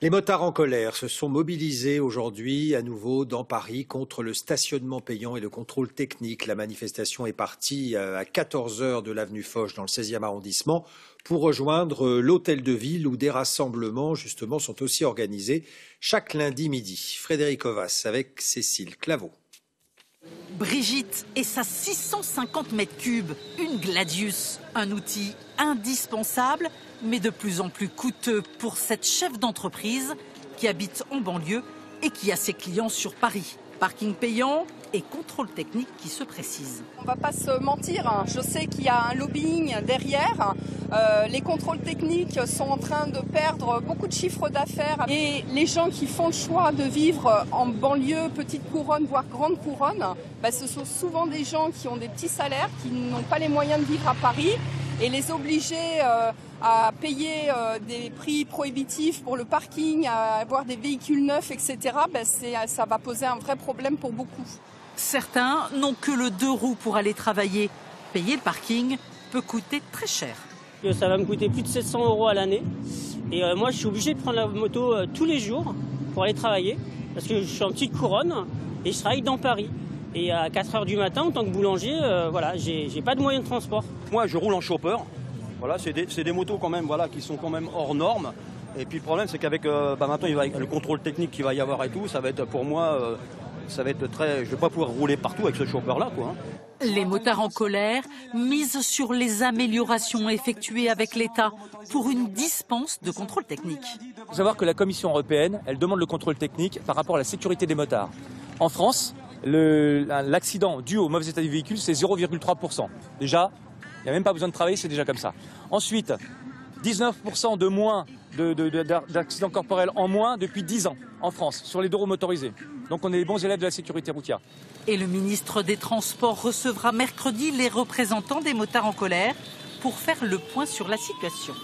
Les motards en colère se sont mobilisés aujourd'hui à nouveau dans Paris contre le stationnement payant et le contrôle technique. La manifestation est partie à 14 h de l'avenue Foch dans le 16e arrondissement pour rejoindre l'hôtel de ville où des rassemblements justement sont aussi organisés chaque lundi midi. Frédéric Ovas avec Cécile Claveau. Brigitte et sa 650 mètres cubes, une Gladius, un outil indispensable mais de plus en plus coûteux pour cette chef d'entreprise qui habite en banlieue et qui a ses clients sur Paris. Parking payant et contrôle technique qui se précise. On ne va pas se mentir, je sais qu'il y a un lobbying derrière. Les contrôles techniques sont en train de perdre beaucoup de chiffres d'affaires. Et les gens qui font le choix de vivre en banlieue, petite couronne, voire grande couronne, ce sont souvent des gens qui ont des petits salaires, qui n'ont pas les moyens de vivre à Paris. Et les obliger à payer des prix prohibitifs pour le parking, à avoir des véhicules neufs, etc., ça va poser un vrai problème pour beaucoup. Certains n'ont que le 2 roues pour aller travailler. Payer le parking peut coûter très cher. Ça va me coûter plus de 700 € à l'année. Et moi, je suis obligé de prendre la moto tous les jours pour aller travailler. Parce que je suis en petite couronne et je travaille dans Paris. Et à 4 h du matin, en tant que boulanger, j'ai pas de moyen de transport. Moi, je roule en chopper. Voilà, c'est des motos quand même, qui sont quand même hors normes. Et puis le problème, c'est qu'avec maintenant, le contrôle technique qu'il va y avoir et tout, ça va être pour moi, ça va être très. Je vais pas pouvoir rouler partout avec ce chopper-là, quoi. Les motards en colère misent sur les améliorations effectuées avec l'État pour une dispense de contrôle technique. Il faut savoir que la Commission européenne, elle demande le contrôle technique par rapport à la sécurité des motards. En France, l'accident dû au mauvais état du véhicule, c'est 0,3%. Déjà, il n'y a même pas besoin de travailler, c'est déjà comme ça. Ensuite, 19% de moins d'accidents corporels en moins depuis 10 ans en France, sur les 2 roues motorisés. Donc on est les bons élèves de la sécurité routière. Et le ministre des Transports recevra mercredi les représentants des motards en colère pour faire le point sur la situation.